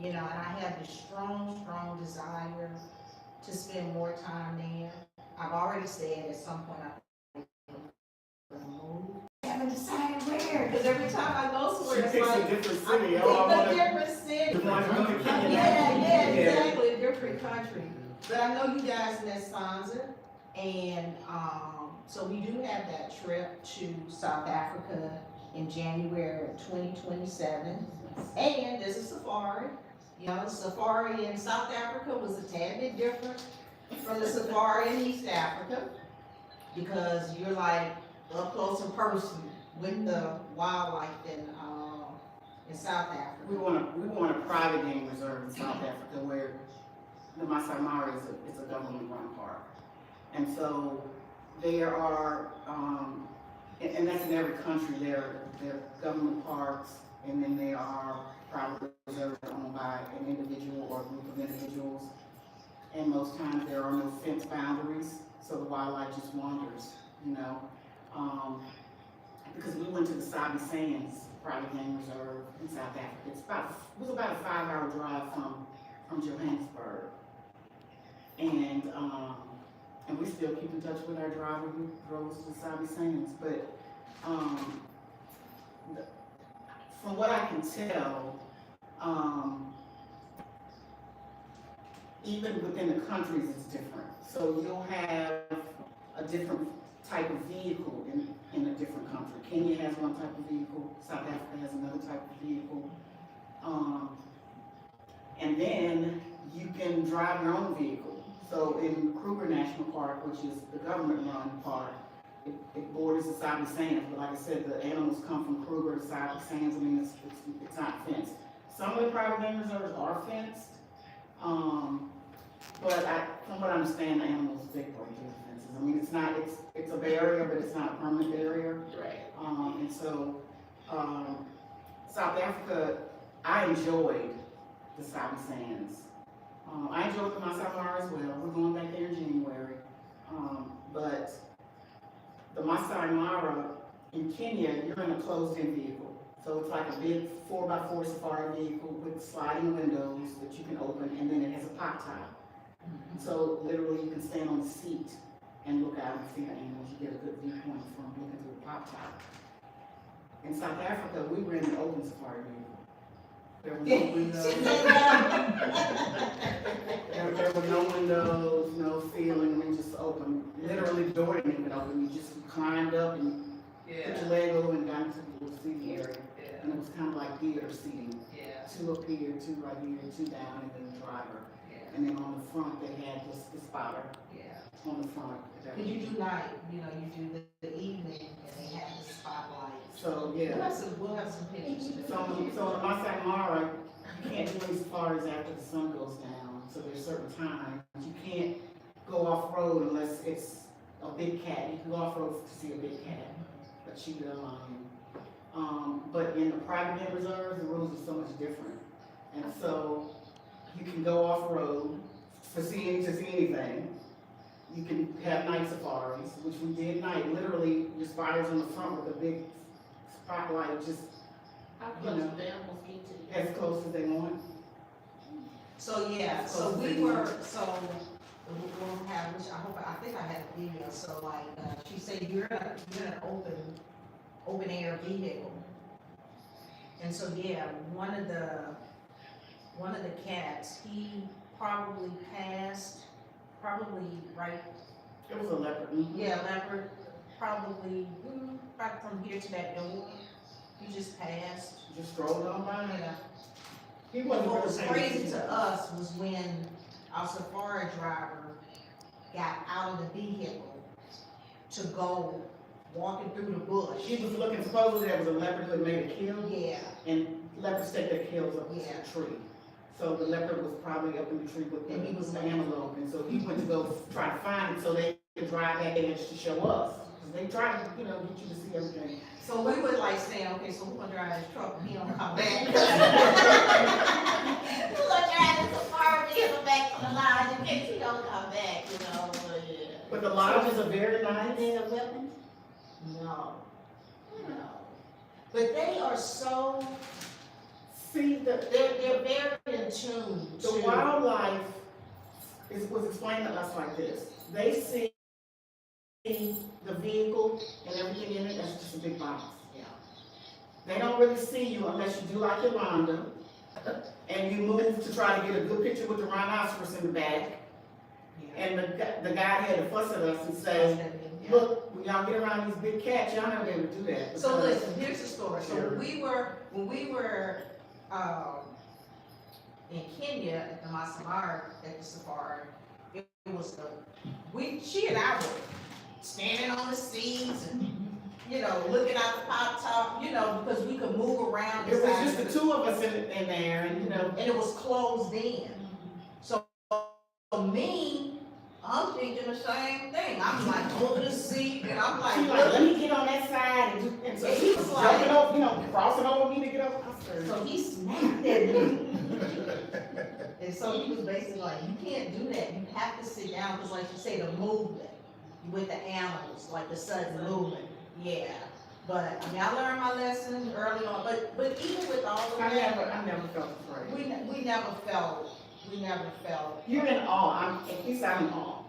you know, and I have this strong, strong desire to spend more time there. I've already said at some point I think I'm gonna move. I haven't decided where, because every time I go somewhere, it's like, a different I city. pick a different city. Yeah, exactly, a different country. But I know you guys in that sponsor, and so we do have that trip to South Africa in January of 2027, and there's a safari. You know, the safari in South Africa was a tad bit different from the safari in East Africa because you're like up close and personal with the wildlife in South Africa. We want a private game reserve in South Africa where the Masai Mara is a government-run park, and so there are, and that's in every country. There are government parks, and then there are private reserves owned by an individual or a group of individuals. And most times there are no fence boundaries, so the wildlife just wanders, you know. Because we went to the Sabi Sands private game reserve in South Africa. It was about a 5-hour drive from Johannesburg. And we still keep in touch with our driver who drove us to the Sabi Sands. But from what I can tell, even within the countries, it's different. So you'll have a different type of vehicle in a different country. Kenya has one type of vehicle, South Africa has another type of vehicle. And then you can drive your own vehicle. So in Kruger National Park, which is the government-run park, it borders the Sabi Sands. But like I said, the animals come from Kruger to Sabi Sands. I mean, it's not fenced. Some of the private game reserves are fenced. But from what I understand, the animals they break through the fences. I mean, it's a barrier, but it's not a permanent barrier. Right. And so South Africa, I enjoyed the Sabi Sands. I enjoyed the Masai Mara as well. We're going back there in January. But the Masai Mara in Kenya, you're in a closed-in vehicle. So it's like a big 4x4 safari vehicle with sliding windows that you can open, and then it has a pop top. So literally you can stand on the seat and look out and see the animals. You get a good viewpoint from looking through the pop top. In South Africa, we were in an open safari vehicle. There were no windows. there were no windows, no ceiling, I mean, just open. Literally the door didn't even open. You just climbed up and put your leg over and got into the little seating area. And it was kind of like theater seating. Two up here, two right here, two down, and then the driver. And then on the front, they had just the spotter. On the front. Because you do night, you know, you do the evening, and they have the spotlight. So, yeah. We'll have some pictures. So in Masai Mara, you can't do any safaris after the sun goes down. So there's certain times. You can't go off-road unless it's a big cat. You can go off-road to see a big cat, a cheetah, a lion. But in the private game reserves, the rules are so much different. And so you can go off-road to see anything. You can have night safaris, which we did night. Literally, your spiders on the front with a big spotlight, just How close do the animals get to you? as close as they want. So yeah, so we were, we'll have, which I think I had a video, so like, she said, you're in an open air vehicle. And so, yeah, one of the cats, he probably passed, right, It was a leopard. yeah, leopard, probably, right from here to that door. He just passed. Just strolled on by. Yeah. He What wasn't was really crazy paying to us was when our safari driver got out of the vehicle to go walking through the bush. He was looking, supposedly there was a leopard who had made a kill, Yeah, and leopards take their kills up Yeah. the tree. So the leopard was probably up in the tree with And he was the looking. antelope, and so he went to go try to find it so they could drive back in to show us. 'Cause they try to, get you to see everything. so we were like saying, okay, so we're gonna drive this truck and he don't come back. We're gonna drive the safari vehicle back to the lodge in case he don't come back, you know, but yeah. But the lodges are very Do nice. they have weapons? No, but they are so, See, they're very in The wildlife was explained to us like this. They see the vehicle and everything in it as just a big box. Yeah. They don't really see you unless you do like Yolanda and you move to try to get a good picture with the rhinoceros in the back. Yeah. And the guy had to fuss at us and say, Yeah. look, when y'all get around these big cats, y'all never be able to do that. So listen, here's the story. So when we were in Kenya at the Maasai at the safari, it was she and I were standing on the seats and looking out the pop top, because we could move around. It was just the two of us in there, and and it was closed in. So for me, I'm thinking the same thing. I'm like over the seat, and I'm like, she's like, let me get on that side, and so And he he was was jumping like- over, crossing over me to get up. I said, so he snapped at me. And so he was basically like, you can't do that. You have to sit down, because like you say, the movement with the animals, like the sudden movement. Yeah. But I mean, I learned my lesson early on. But even with all of I that, never felt afraid. we never felt. You're in awe. At least I'm in awe.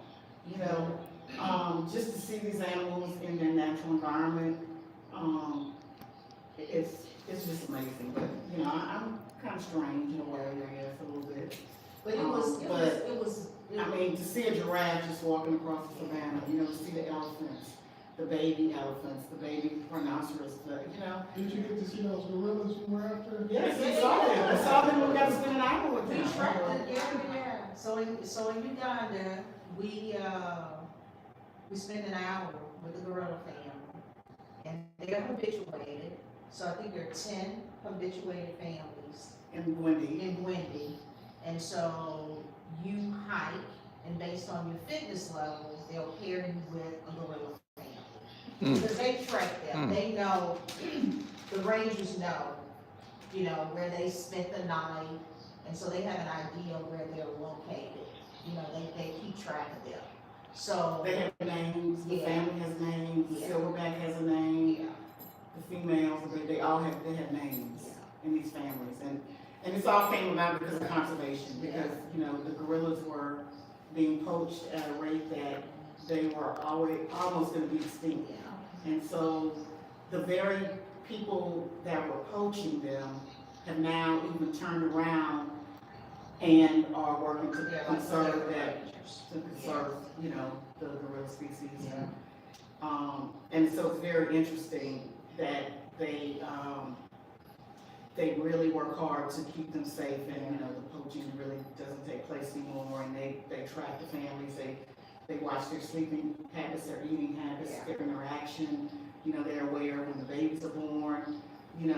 Just to see these animals in their natural environment, it's just amazing. But I'm kind of strange in a way, I guess, a little bit. But it was. I mean, to see a giraffe just walking across the savannah, to see the elephants, the baby rhinoceros, Did you get to see those gorillas you were after? Yes, we saw them. We saw them when we got to spend an hour with We them. tracked it, yeah. So in Uganda, we spent an hour with the gorilla family, and they're habituated. So I think there are 10 habituated families And Wendy. in Wendy, and so you hike, and based on your fitness levels, they'll pair you with a gorilla family. Because they track them, they know, the rangers know, where they spent the night, and so they have an idea of where they're located. They keep track of them. So, They have names, the Yeah. family has names, the Yeah. silverback has a name, yeah, the females, they have names yeah. in these families. And this all came about because of conservation, because, the gorillas were being poached at a rate that they were almost gonna be extinct. Yeah. And so the very people that were poaching them have now even turned around and are working to They're like conserve the that, rangers. to conserve, the gorilla species. Yeah. And so it's very interesting that they really work hard to keep them safe, and, the poaching really doesn't take place anymore, and they track the families, they watch their sleeping habits, their eating habits, Yeah. their interaction, they're aware when the babies are born,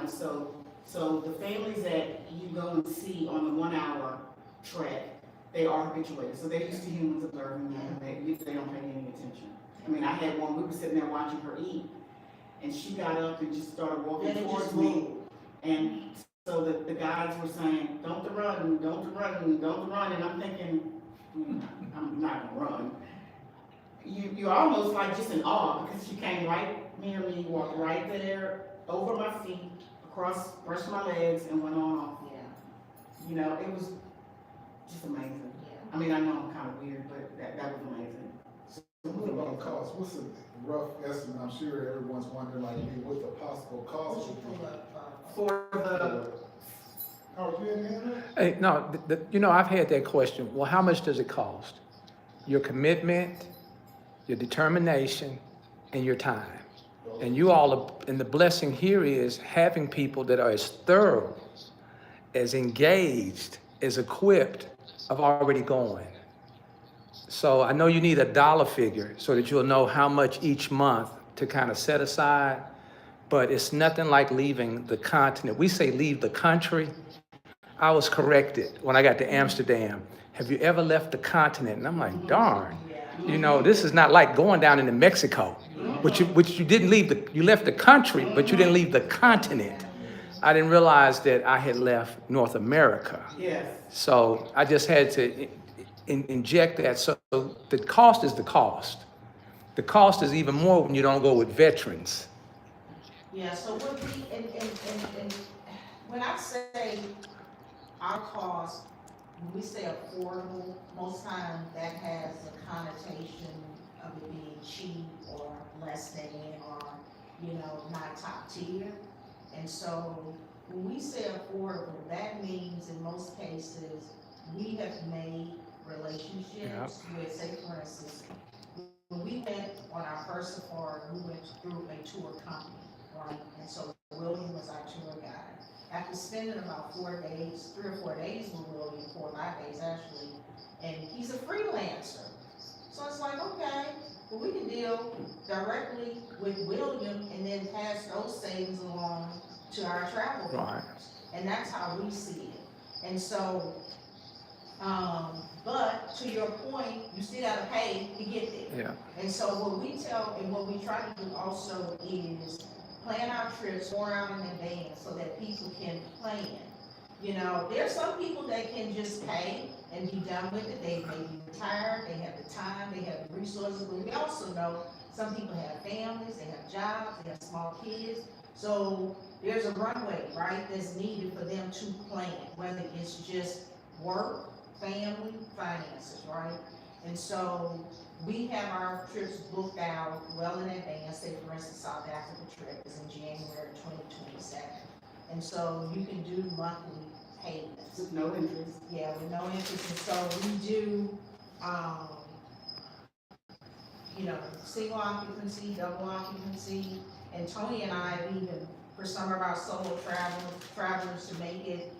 so the families that you go and see on the 1 hour trek, they are habituated, so they're used to humans observing them, and they don't pay any attention. I mean, I had one, we were sitting there watching her eat, and she got up and just started walking Then it towards just me. moved. And so the guys were saying, don't run, and I'm thinking, I'm not gonna run. You're almost like just in awe, because she came right near me, walked right there, over my feet, across, brushed my legs, and went on off. Yeah, It was just amazing. yeah. I mean, I know I'm kind of weird, but that was amazing. So what about cost? What's a rough estimate? I'm sure everyone's wondering, like, what the possible cost What you would pull be. up, For the, Howard, you in here? Hey, no, I've had that question. Well, how much does it cost? Your commitment, your determination, and your time. And you all, and the blessing here is having people that are as thorough, as engaged, as equipped of already going. So I know you need a dollar figure so that you'll know how much each month to kind of set aside, but it's nothing like leaving the continent. We say leave the country. I was corrected when I got to Amsterdam. Have you ever left the continent? And I'm like, darn, this is not like going down into Mexico, which you didn't leave you left the country, but you didn't leave the continent. I didn't realize that I had left North America. yes. So I just had to inject that. So the cost is the cost. The cost is even more when you don't go with veterans. Yeah, so what we, and when I say our cost when we say affordable, most times that has a connotation of it being cheap or less than, or, you know, not top tier. And so when we say affordable, that means in most cases, we have made relationships with, say for instance, when we went on our first safari, we went through a tour company, right? And so William was our tour guide. After spending about 4 days, 3 or 4 days with William, 4 or 5 days actually, and he's a freelancer. So it's like, okay, well, we can deal directly with William and then pass those savings along to our travel partners. And that's how we see it. And so, but to your point, you still gotta pay to get there. Yeah. And so what we tell and what we try to do also is plan our trips 4 hours in advance so that people can plan. You know, there's some people that can just pay and be done with it. They may be retired, they have the time, they have the resources, but we also know some people have families, they have jobs, they have small kids. So there's a runway, right, that's needed for them to plan, whether it's just work, family, finances, right? And so we have our trips booked out well in advance. Say for instance, South Africa trip is in January 2027. And so you can do monthly payments. With no interest. Yeah, with no interest. And so we do, you know, single occupancy, double occupancy, and Tony and I have even, for some of our solo travelers to make it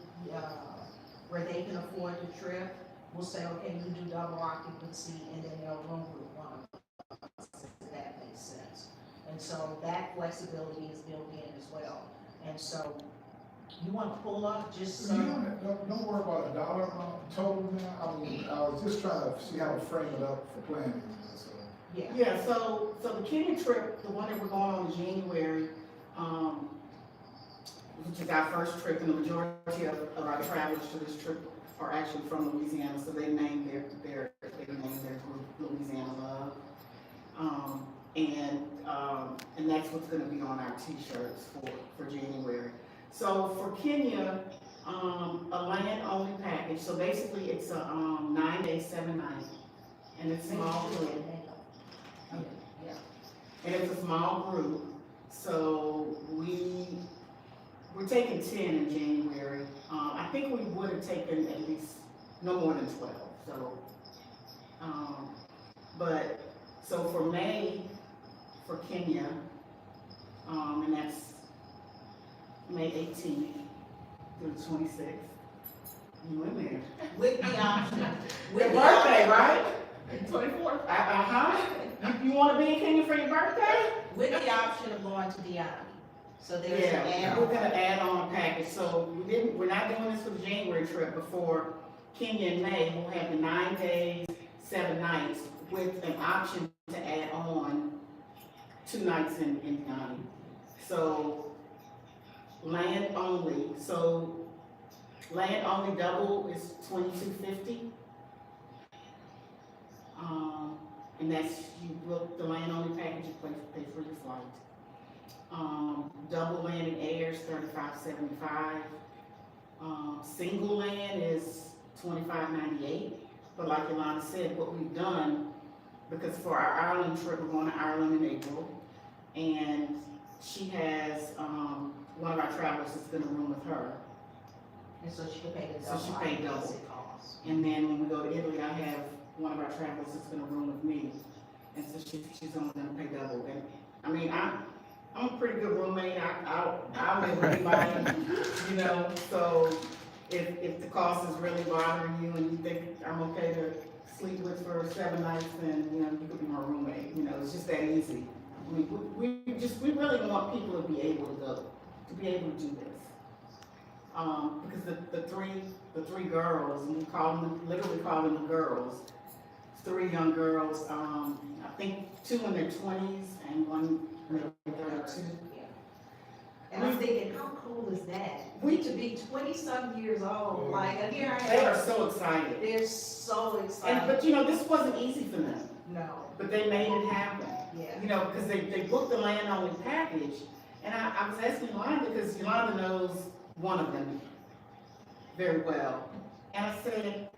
where they can afford the trip, we'll say, okay, you do double occupancy, and then they'll room with one of us, if that makes sense. And so that flexibility is built in as well. And so you want to pull up just You some. don't worry about a dollar amount total now. I mean, I was just trying to see how to frame it up for planning. So. Yeah. Yeah, so the Kenya trip, the one that we're going on in January, which is our first trip, and the majority of our travelers to this trip are actually from Louisiana, so they named their group Louisiana Love. And that's what's gonna be on our t-shirts for January. So for Kenya, a land-only package, so basically it's a 9 day, 7 night, and it's small group. Yeah. And it's a small group, so we're taking 10 in January. I think we would have taken at least no more than 12. So, so for May, for Kenya, and that's May 18th through the 26th. You in there? With the option. Your birthday, right? 24th. You want to be in Kenya for your birthday? With the option of going to the Army. So there's an Yeah, add-on. we're gonna add on a package, so we're not doing this for the January trip, but for Kenya in May, we'll have the 9 days, 7 nights with an option to add on 2 nights in Ghana. So land only double is $22.50. And that's, you book the land only package, you pay for your flight. Double land and air is $35.75. Single land is $25.98. But like Yolanda said, what we've done, because for our Ireland trip, we're going to Ireland in April, and she has one of our travelers that's going to room with her. And so she can pay the So double. she paid double. Cost. And then when we go to Italy, I have one of our travelers that's going to room with me, and so she's only going to pay double. And I mean, I'm a pretty good roommate. I'll live with anybody, you know. So if the cost is really bothering you and you think I'm okay to sleep with for 7 nights, then you know you could be my roommate. You know, it's just that easy. I mean, we really want people to be able to go, to be able to do this. Because the three girls, and we literally call them the girls. 3 young girls. I think 2 in their 20s and 1 maybe 32. Yeah. And I'm thinking, how cool is that? We to be 20-some years old, like, here I am. They are so excited. They're so excited. But you know, this wasn't easy for them. No. But they made it happen. Yeah. You know, because they booked the land only package. And I was asking Yolanda, because Yolanda knows one of them very well. And I said,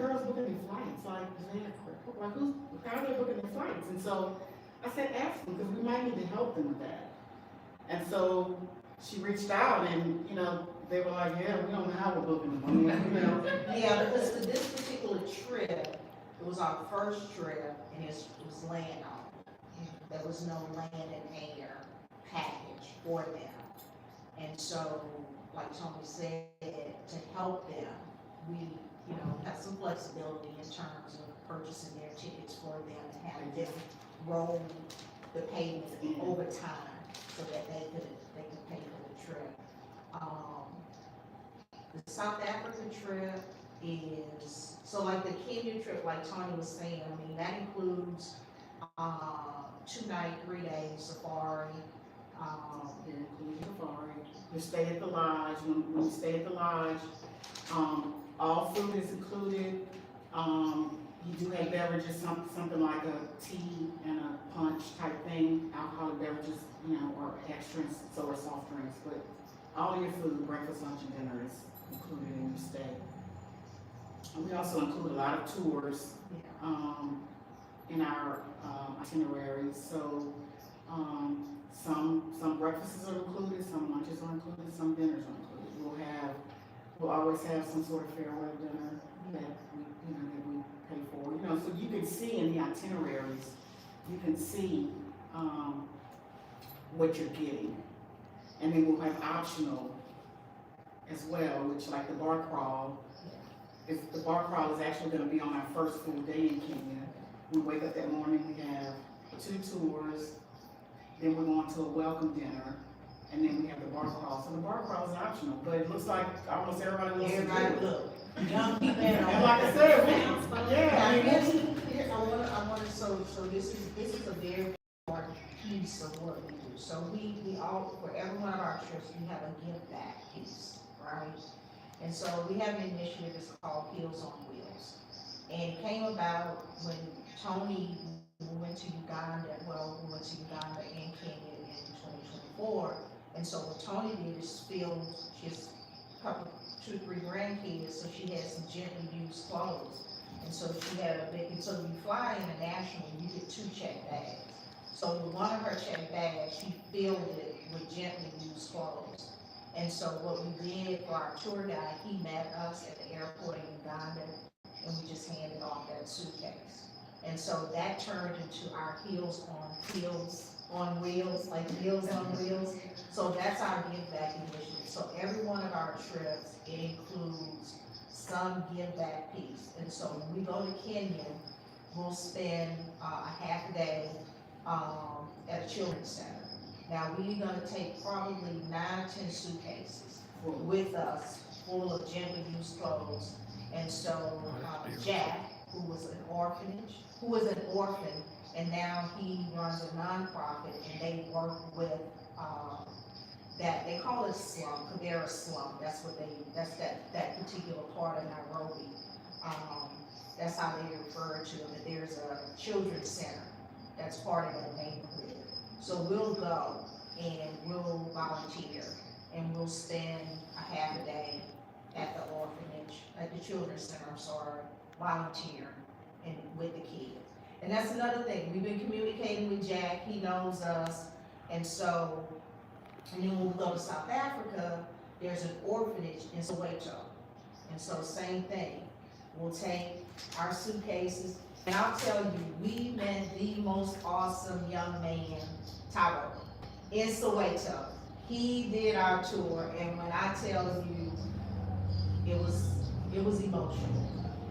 girls booking their flights? Like, how are they booking their flights? And so I said, ask them, because we might need to help them with that. And so she reached out and, you know, they were like, yeah, we don't know how we're booking them. You know? Yeah, because for this particular trip, it was our first trip, and it was land on. There was no land and air package for them. And so, like Tony said, to help them, we, you know, have some flexibility in terms of purchasing their tickets for them and having them roll the payment over time so that they could pay for the trip. The South Africa trip is, so like the Kenya trip, like Tony was saying, I mean, that includes 2 night, 3 day safari. It includes safari. You stay at the lodge. When you stay at the lodge, all food is included. You do have beverages, something like a tea and a punch type thing. Alcoholic beverages, you know, or extras, so are soft drinks. But all your food, breakfast, lunch, and dinner is included in your stay. And we also include a lot of tours in our itineraries. So some breakfasts are included, some lunches are included, some dinners are included. We'll always have some sort of farewell dinner that we pay for. You know, so you can see in the itineraries, you can see what you're getting. And then we'll have optional as well, which like the bar crawl. If the bar crawl is actually going to be on our first full day in Kenya, we wake up that morning, we have 2 tours, then we're going to a welcome dinner, and then we have the bar crawl. So the bar crawl is optional, but it looks like almost everybody wants to do it. Look, young people. And like I said, I wanna, so this is a very important piece of what we do. So we all, for every one of our trips, we have a give back piece, right? And so we have an initiative that's called Heels on Wheels. And it came about when Tony went to Uganda, we went to Uganda and Kenya in 2024. And so what Tony did is fill his couple, 2, 3 grandkids, so she had some gently used clothes. And so she had a big, and so you fly internationally, you get 2 check bags. So with one of her check bags, she filled it with gently used clothes. And so what we did for our tour guide, he met us at the airport in Uganda, and we just handed off that suitcase. And so that turned into our Heels on Wheels, like Heels on Wheels. So that's our give back initiative. So every one of our trips, it includes some give back piece. And so when we go to Kenya, we'll spend a half a day at a children's center. Now we're gonna take probably 9 or 10 suitcases with us full of gently used clothes. And so Jack, who was an orphan, and now he runs a nonprofit, and they work with that they call it slum, Kagera slum. That's that particular part of Nairobi. That's how they refer to it. But there's a children's center that's part of that neighborhood. So we'll go and we'll volunteer, and we'll spend a half a day at the orphanage, at the children's center, volunteering and with the kids. And that's another thing, we've been communicating with Jack, he knows us, and so, and then when we go to South Africa, there's an orphanage in Soweto. And so same thing, we'll take our suitcases, and I'll tell you, we met the most awesome young man, Tyro, in Soweto. He did our tour, and when I tell you, it was emotional.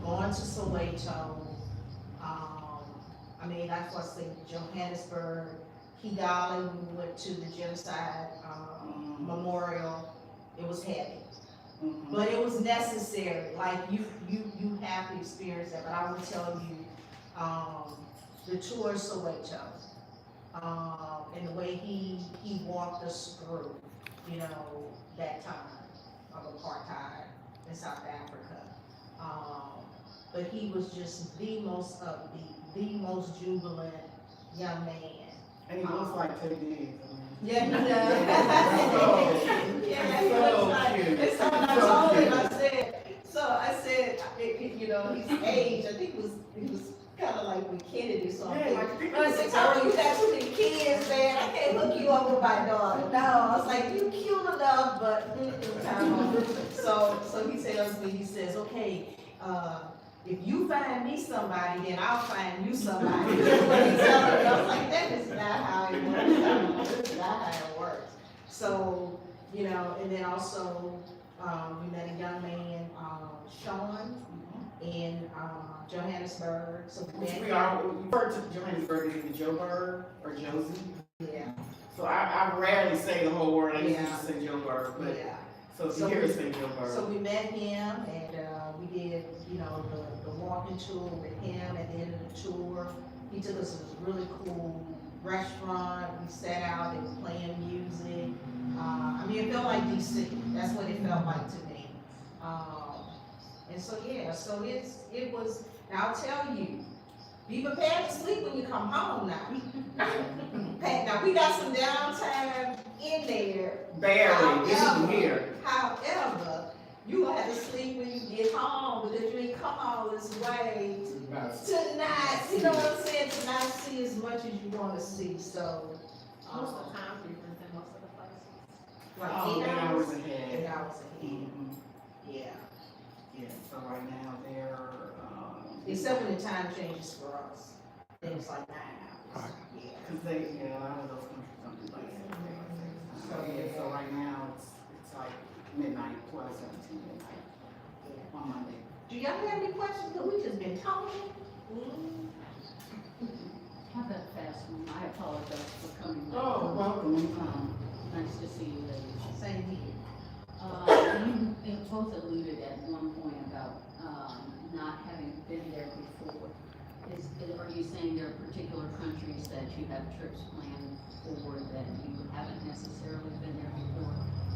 Going to Soweto, I mean, that's what I said, Johannesburg, Kigali, we went to the genocide memorial. It was heavy, but it was necessary. Like you have to experience that. But I will tell you, the tour of Soweto, and the way he walked us through, you know, that time of apartheid in South Africa. But he was just the most upbeat, the most jubilant young man. And he looks like Teddy Diggs. Yeah, he does. Yeah, he looks like. And so I told him, I said, said, you know, his age, I think he was kind of like with Kennedy or something. Yeah, like, I think But I said, Tony, you got too many kids, man. I can't hook you up with my daughter. No, I was like, you cute enough, but time on. So he tells me, he says, okay, if you find me somebody, then I'll find you somebody. That's what he tells me. I was like, that is not how it works. That's not how it works. So, you know, and then also, we met a young man, Sean, in Johannesburg. So we met We him. are, we refer to Johannesburg as the Joburg or Josie. Yeah, So I rarely say the whole word, I usually Yeah. just say Joburg, but, yeah. so if So you hear we- us say Joburg. So we met him and, we did, you know, the walking tour with him. At the end of the tour, he took us to this really cool restaurant. We sat out, they were playing music. I mean, it felt like DC. That's what it felt like to me. And so, yeah, so it was, now I'll tell you, be prepared to sleep when you come home now. Now, we got some downtime in there. Barely, this is here. However, you gonna have to sleep when you get home because you ain't come all this way Nice. to not, you know what I'm saying, to not see as much as you wanna see, so. What's the time difference in most of the places? Like Oh, 8 hours? 8 ahead. hours ahead, Mhm. yeah. Yeah, so right now they're, Except when the time changes for us, then it's like 9 hours, Right. yeah. cause a lot of those countries don't do like that. So, yeah, so right now it's like midnight, 12:17 midnight on Monday. Do y'all have any questions? Cause we just been talking. How about fast one? I apologize for coming late. Oh, welcome, anytime. Nice to see you ladies. Same here. You both alluded at one point about, not having been there before. Are you saying there are particular countries that you have trips planned for that you haven't necessarily been there before?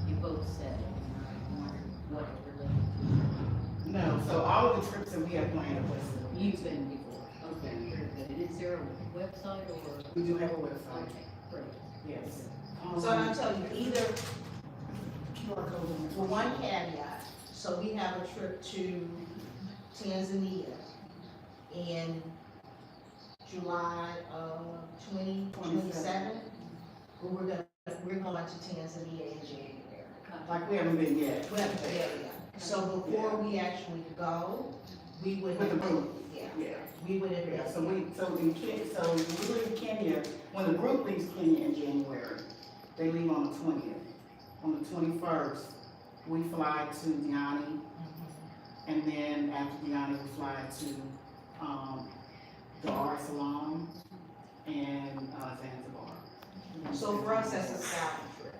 You both said it, and I wondered what it related to. No, so all of the trips that we have planned was, You've been before, okay, very good. And is there a website or? we do have a website, Okay, great. yes. So I'll tell you, either, QR code on it. for one caveat, so we have a trip to Tanzania in July of 2027. We're going to Tanzania in January. Like we haven't been yet. We haven't been there yet. So before we actually go, we would With the have, group. yeah, Yeah. we would have. Yeah, so in Kenya, so we leave Kenya, when the group leaves Kenya in January, they leave on the 20th. On the 21st, we fly to Diani, and then after Diani, we fly to, Dar es Salaam and, Zanzibar. So for us, that's a scouting trip.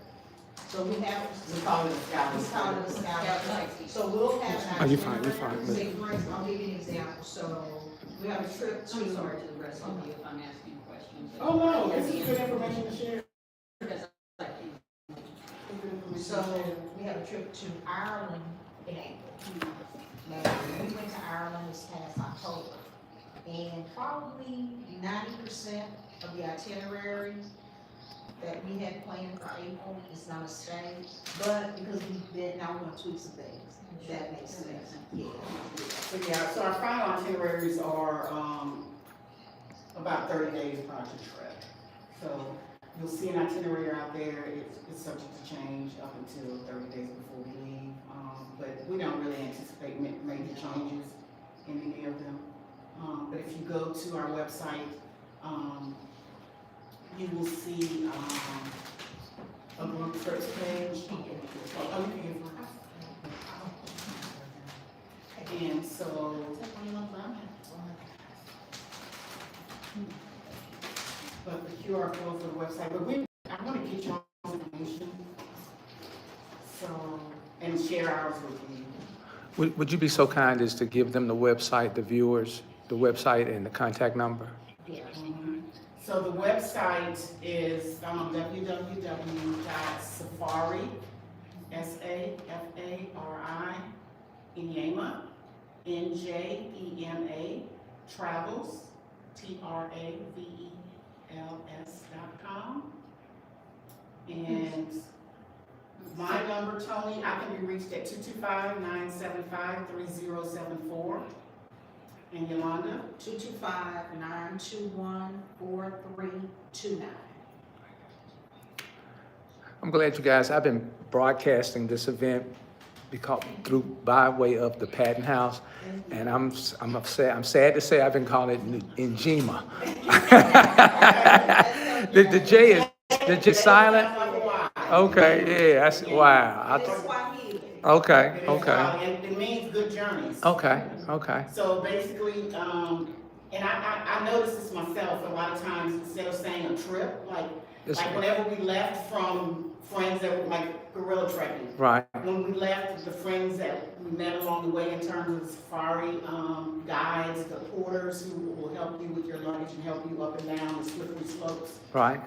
So we have, We call it a scouting. we call it a scouting Yeah, trip. So we'll have an Oh, you're fine, you're itinerary. fine. Say, for instance, I'll give you an example. So we have a trip to. I'm sorry to the rest of you if I'm asking questions. Oh, no, this is good information to share. Because I think Good information to So share. we have a trip to Ireland in April. Now, we went to Ireland this past October, and probably 90% of the itinerary that we had planned for April is gonna stay, but because we've been, now we're gonna tweak some things, if that makes sense, yeah. So yeah, so our final itineraries are, about 30 days prior to the trip. So you'll see an itinerary out there, it's subject to change up until 30 days before we leave. But we don't really anticipate major changes in any of them. But if you go to our website, you will see, a group trips page. Oh, you can get it. And so, but the QR code for the website, but I wanna get y'all's information. So, and share ours with you. Would you be so kind as to give them the website, the viewers, the website and the contact number? So the website is, www.safari, SAFARI, NJEMA, NJEMA, travels, TRAVELS.com. And My number, Tony, I can be reached at 225-975-3074. And Yolanda? 225-921-4329. I'm glad you guys, I've been broadcasting this event by way of the Patton House, and I'm sad to say I've been calling it NJEMA. the J is silent? Okay, yeah, wow. It's Swahili. Okay. It means good journeys. Okay. So basically, and I noticed this myself, a lot of times, instead of saying a trip, like whenever we left from friends that were like gorilla trekking. Right. When we left, the friends that we met along the way in terms of the safari guides, the porters who will help you with your luggage and help you up and down the slippery slopes. Right.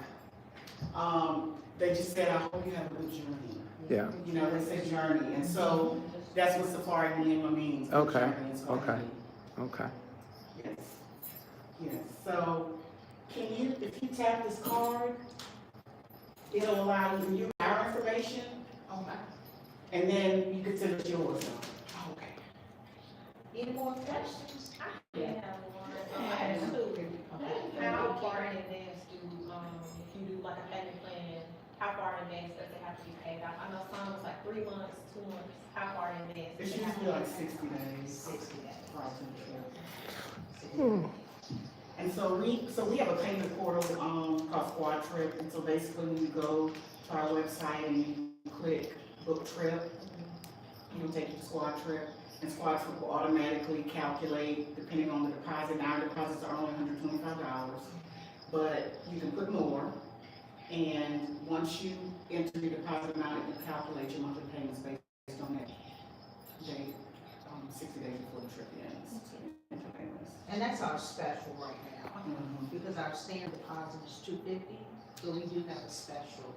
They just said, I hope you have a good journey. Yeah. You know, they said journey, and so that's what safari NJEMA means. Good Okay. journey in Swahili. Okay. Yes, so can you, if you tap this card, it'll allow you to use our information, and then you can send us yours. Okay. Any more questions? I have one. How far in advance do, if you do like a payment plan, how far in advance does it have to be paid out? I know some was like 3 months, 2 months, how far in advance? It's does it have to usually be like paid? 60 days. 60 days. Prior to the trip. And so we have a payment portal, called Squad Trip, and so basically when you go to our website and you click book trip, it'll take you to Squad Trip, and Squad Trip will automatically calculate, depending on the deposit. Now our deposits are only $125, but you can put more, and once you enter your deposit amount, it will calculate your monthly payments based on that date, 60 days before the trip ends. And that's our special right now, Mhm. because our standard deposit is $250, so we do have a special.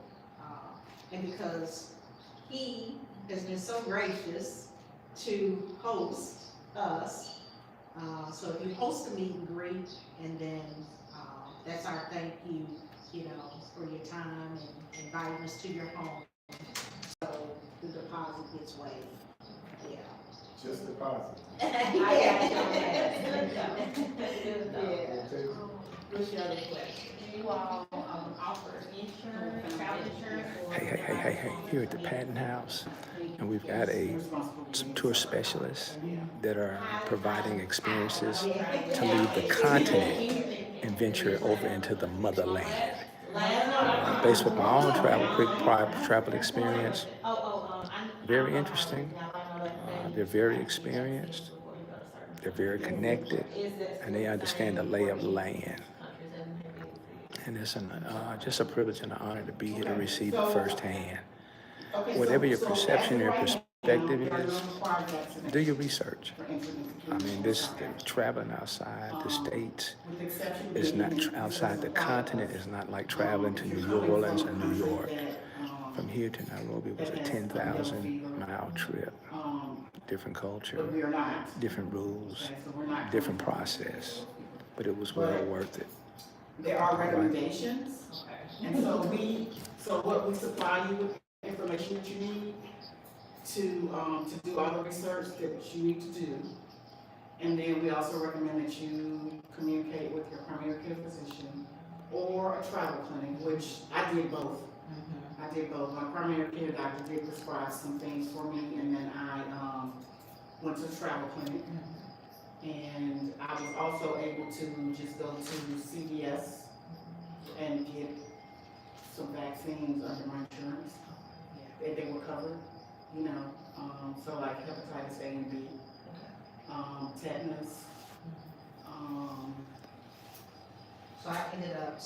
And because he has been so gracious to host us, so if you host a meet and greet, and then, that's our thank you, for your time and inviting us to your home. So the deposit gets waived, yeah. Just deposit. I got you. We'll take it. What's your other question? Do you all, offer insurance, travel insurance, or? Hey, here at the Patton House, and we've got some tour specialists that are providing experiences to leave the continent and venture over into the motherland. Based with my own prior travel experience, very interesting. They're very experienced, they're very connected, and they understand the lay of the land. And it's just a privilege and an honor to be here to receive it firsthand. Whatever your perception, your perspective is, do your research. I mean, this traveling outside the states is not outside the continent. Is not like traveling to New Orleans and New York. From here to Nairobi was a 10,000-mile trip. Different culture, different rules, different process, but it was well worth it. There are recommendations, and so what we supply you with information that you need to do all the research that you need to do. And then we also recommend that you communicate with your primary care physician or a travel clinic, which I did both. I did both. My primary care doctor did prescribe some things for me, and then I went to the travel clinic. And I was also able to just go to CVS and get some vaccines under my insurance. They were covered, so like hepatitis A and B, tetanus. So I ended up,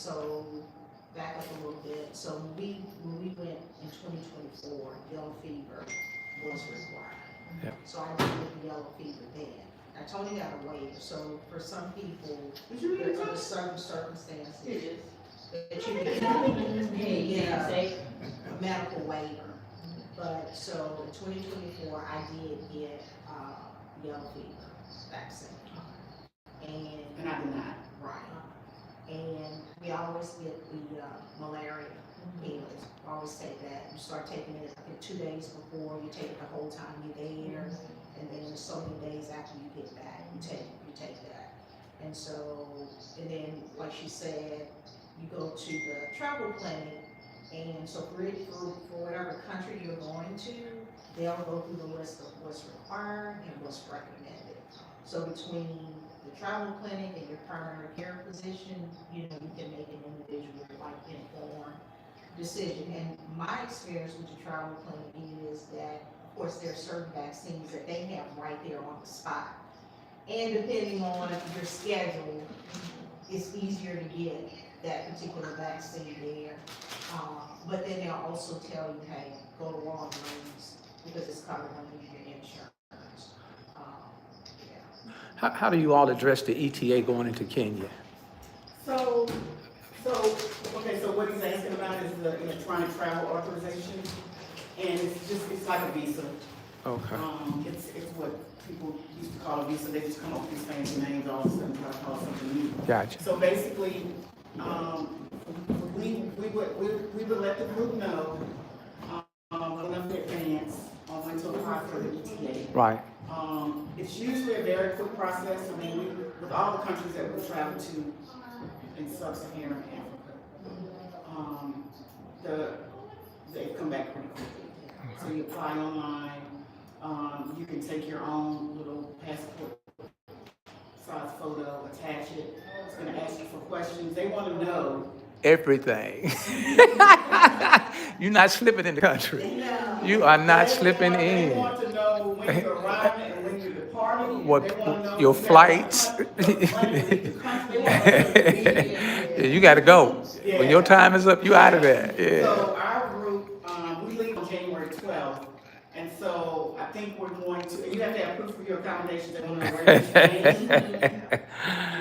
back up a little bit, so when we went in 2024, yellow fever was required. Yeah. So I did the yellow fever then. I told you got a waiver, so for some people, there are certain circumstances that you can get a medical waiver. But, so in 2024, I did get, yellow fever vaccine. And I did not. Right. And we always get the malaria meals. Always take that. You start taking it, I think, 2 days before, you take it the whole time you're there, and then there's so many days after you get back, you take that. And so, and then, like she said, you go to the travel clinic, and so for whatever country you're going to, they'll go through the list of what's required and what's recommended. So between the travel clinic and your primary care physician, you know, you can make an individual, like, informed decision. And my experience with the travel clinic is that, of course, there are certain vaccines that they have right there on the spot. And depending on your schedule, it's easier to get that particular vaccine there. But then they'll also tell you, hey, go to Walgreens because it's covered under your insurance. Yeah. How do you all address the ETA going into Kenya? So, okay, so what he's asking about is the electronic travel authorization, and it's like a visa. Okay. It's what people used to call a visa. They just come up with these fancy names all of a sudden and try to call it something new. Gotcha. So basically, we would let the group know enough in advance on when to apply for the ETA. Right. It's usually a very quick process. I mean, with all the countries that we travel to in sub-Saharan Africa, they come back pretty quickly. So you apply online. You can take your own little passport size photo, attach it. It's going to ask you for questions. They want to know Everything. You're not slipping in the country. You are not slipping They in. want to know when you're arriving and when you're departing. What They want to know your if you flights? got a plane to the country. They want to know Yeah, you got to go. When your time is up, you out of there. Yeah. So our group, we leave on January 12th. And so I think we're going to, and you have to have proof of your accommodations. They want to know where you're staying.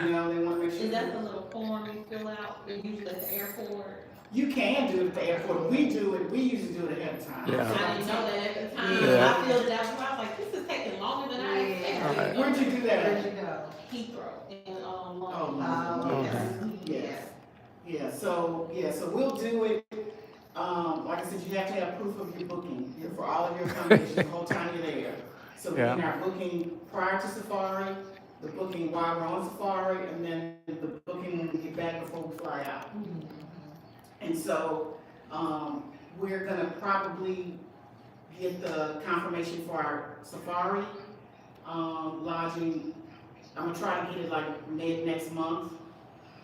You know, they want to make sure. Is that the little form you fill out, usually at the airport? You can do it at the airport. We usually do it ahead of time. Yeah. I didn't know that at the time. Yeah. I filled it out, and I was like, this is taking longer than I expected. Right. Where'd you do that Where'd at? you go? Heathrow in, Oh, yes. Yeah, so we'll do it, like I said, you have to have proof of your booking, for all of your accommodations, the whole time you're there. So we Yeah. need our booking prior to safari, the booking while we're on safari, and then the booking when we get back before we fly out. And so, we're gonna probably get the confirmation for our safari, lodging. I'm gonna try to get it like mid next month.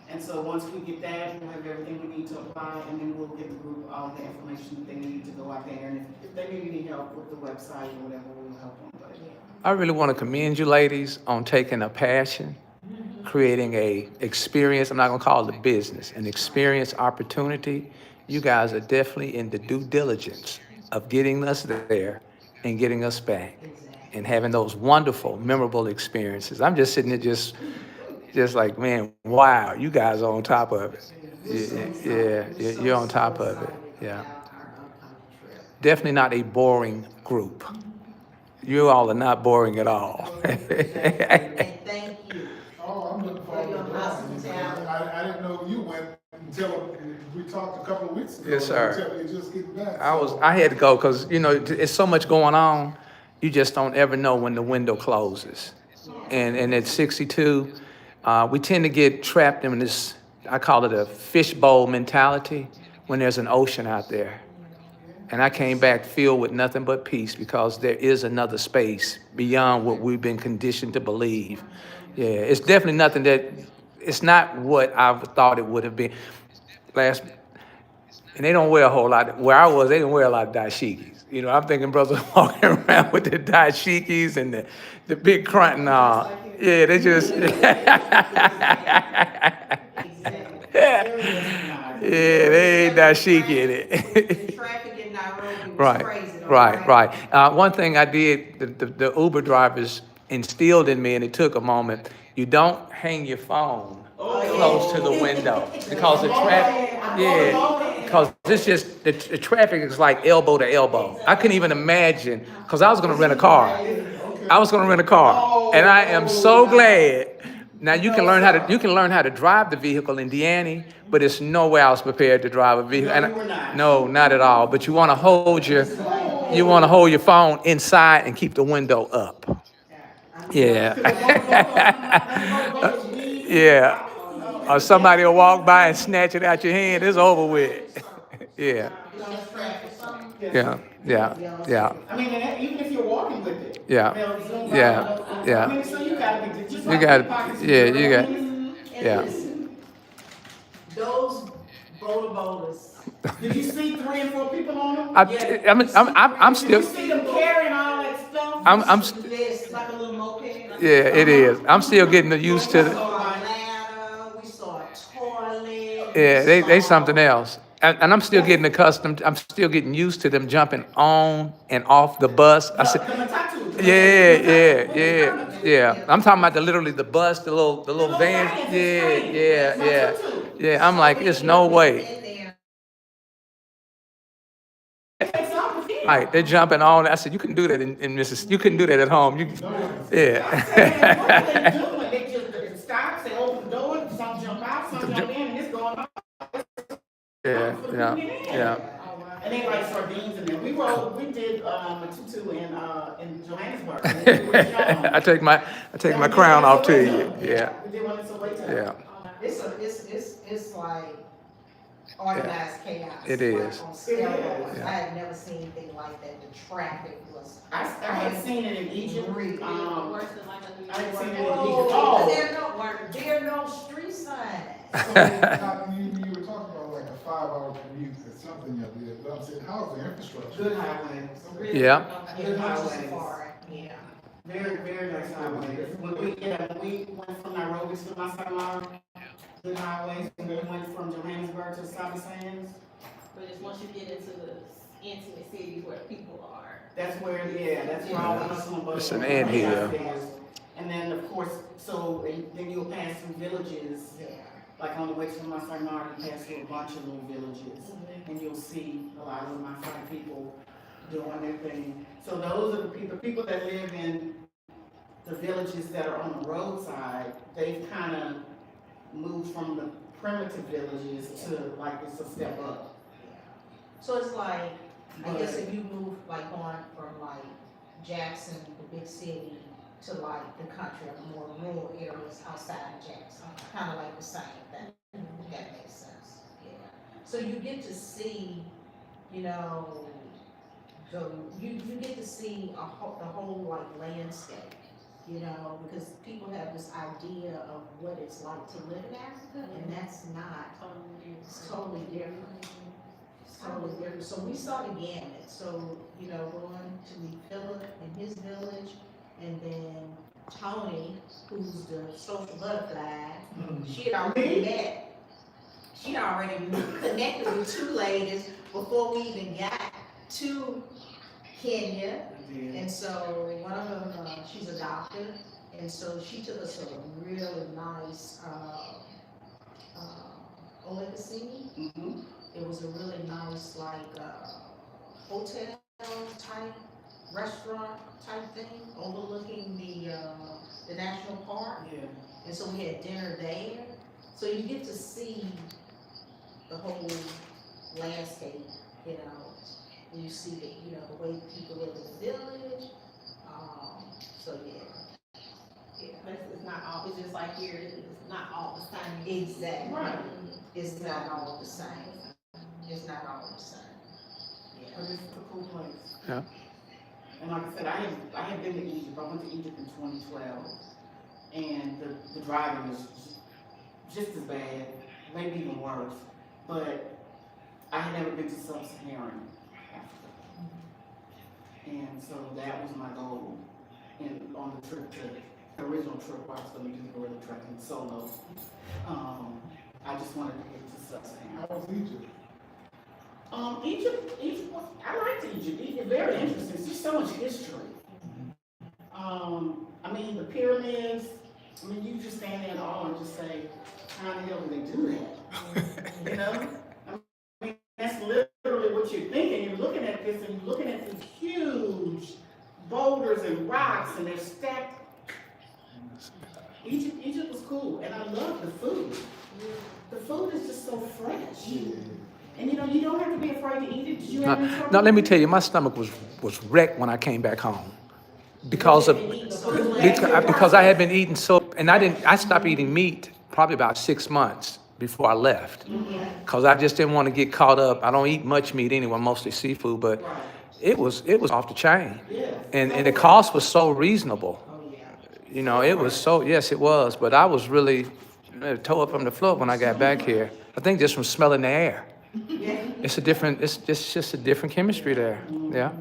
And so once we get that, we'll have everything we need to apply, and then we'll give the group all the information that they need to go out there. And if they maybe need help with the website or whatever, we'll help them. But I really want to commend you ladies on taking a passion, creating a experience. I'm not going to call it a business, an experience opportunity. You guys are definitely in the due diligence of getting us there and getting us back and having those wonderful, memorable experiences. I'm just sitting there just like, man, wow, you guys are on top of it. Yeah, you're on top of it. Yeah. Definitely not a boring group. You all are not boring at all. And thank you. Oh, I'm looking forward to your that. hospitality. I didn't know you went until we talked a couple of weeks ago. Yes, sir. Until you just getting back. I had to go because, you know, it's so much going on. You just don't ever know when the window closes. And at 62, we tend to get trapped in this, I call it a fishbowl mentality when there's an ocean out there. And I came back filled with nothing but peace because there is another space beyond what we've been conditioned to believe. Yeah, it's definitely nothing it's not what I thought it would have been. And they don't wear a whole lot. Where I was, they didn't wear a lot of dashikis. You know, I'm thinking brothers walking around with the dashikis and the big crunch and all. Yeah, they just. Yeah, they ain't dashiki in it. The traffic in Nairobi was Right, crazy. though, right. One thing I did, the Uber drivers instilled in me, and it took a moment, you don't hang your phone close to the window because the traffic, because it's just, the traffic is like elbow to elbow. I couldn't even imagine, because I was going to rent a car. And I am so glad Now you can learn how to drive the vehicle in Deanne, but it's no way I was prepared to drive a vehicle. No, you were not. No, not at all. But you want to hold your phone inside and keep the window up. Yeah. Yeah. Or somebody will walk by and snatch it out your hand. It's over with. Yeah. Yeah. Yeah. Yeah. I mean, and even if you're walking with it. Yeah. they'll zoom by. Yeah. Yeah. I mean, so you gotta be, just You like got- pockets. yeah, you got- And Yeah. listen, those boulders. Did you see 3 and 4 people on them? I'm Did still. you see them carrying all that stuff? I'm It's like a little moped. Yeah, it is. I'm still getting used to We it. saw a ladder, we saw a toilet. Yeah, we they saw- something else. And I'm still getting accustomed. I'm still getting used to them jumping on and off the bus. I said, yeah. I'm talking about literally the bus, the little van. Yeah. I'm like, it's no way. Right, they're jumping on. I said, you couldn't do that in Mississippi. You couldn't do that at home. What are Yeah. they doing? They just stop, they open the door, some jump out, some jump in, and it's going on. Yeah. And they like sardines in there. We did a tutu in Johannesburg. I take my crown off to you. Yeah. We did one in Soweto. Yeah. It's like organized chaos. It is. Like on steroids. Yeah. I had never seen anything like that. The traffic was. I had seen it in Egypt. Really? Worse than like a New I had seen it in York. Egypt. Oh, Oh. there are no street signs. You were talking about like a 5-hour commute or something up there, but I'm saying, how's the infrastructure? Good highways. Okay. Yeah. Good Not too highways. far, yeah. Very, very nice highways. When we went from Nairobi to Masai good highways, and we went from Johannesburg to Sabi Sands. But it's once you get into the intimate cities where people are. That's where all the hustle and bustle. It's an anthill. is. And then, of course, then you'll pass through villages, Yeah. like on the way to Masai Mara, you pass through a bunch of little villages, and you'll see a lot of Masai people doing their thing. So those are the people that live in the villages that are on the roadside, they've kind of moved from the primitive villages to like it's a step up. So it's like, I guess if you move like on from like Jackson, the big city, to like the country, more rural areas outside of Jackson, kind of like the same thing, if that makes sense, yeah. So you get to see, you know, you get to see the whole like landscape, you know, because people have this idea of what it's like to live in Africa, and that's not, it's totally different. It's totally different. So we saw the gamut. So, you know, going to meet Philip in his village, and then Tony, who's the social butterfly, she'd already connected with 2 ladies before we even got to Kenya. And so one of them, she's a doctor, and so she took us to a really nice, Olympicine. It was a really nice, like, hotel type, restaurant type thing, overlooking the national park. Yeah. And so we had dinner there. So you get to see the whole landscape, you know. You see the way people live in the village. So yeah. But it's not all, it's just like here, it's not all the same. Exactly. Right. It's not all the same. It's not all the same. But it's a cool place. Yeah. And like I said, I had been to Egypt. I went to Egypt in 2012, and the driving was just as bad, maybe even worse. But I had never been to sub-Saharan Africa, and so that was my goal. And on the trip the original trip, I was going to do gorilla trekking solo. I just wanted to get to sub-Saharan. How was Egypt? Egypt, I liked Egypt. Egypt, very interesting. There's just so much history. I mean, the pyramids, I mean, you just stand there in awe and just say, how the hell did they do that? You know? I mean, that's literally what you're thinking. You're looking at this and you're looking at these huge boulders and rocks, and they're stacked Egypt was cool, and I love the food. The food is just so fresh. And you know, you don't have to be afraid to eat it. Did you have any trouble? Now, let me tell you, my stomach was wrecked when I came back home. Because I had been eating so, and I stopped eating meat probably about 6 months before I left. Cause I just didn't want to get caught up. I don't eat much meat anyway, mostly seafood, but Right. it was off the chain. Yes. And the cost was so reasonable. Oh, yeah. You know, it was so, yes, it was, but I was really toe up from the floor when I got back here. I think just from smelling the air. It's just a different chemistry there. Yeah.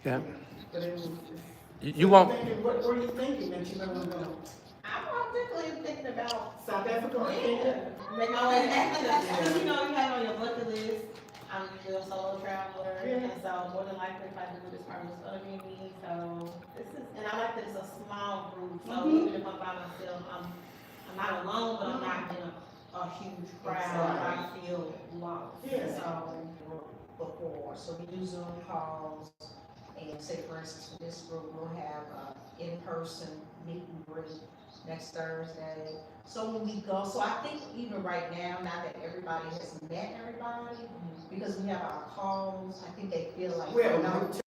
Yeah. But it was, You won't, what were you thinking that you never go? I'm particularly thinking about, South Africa or Kenya? making my way back to, because you know, you have on your bucket list, I'm usually a solo traveler, and so more than likely if I do this part, it's gonna be me, so this is, and I like that it's a small group, so even if I'm by myself, I'm not alone, but I'm not in a huge crowd, I feel lost. Yeah. So, before, so we do Zoom calls, and say for instance, for this group, we'll have in-person meet and greet next Thursday. So when we go, so I think even right now, now that everybody has met everybody, because we have our calls, I think they feel like. We have a we're not- group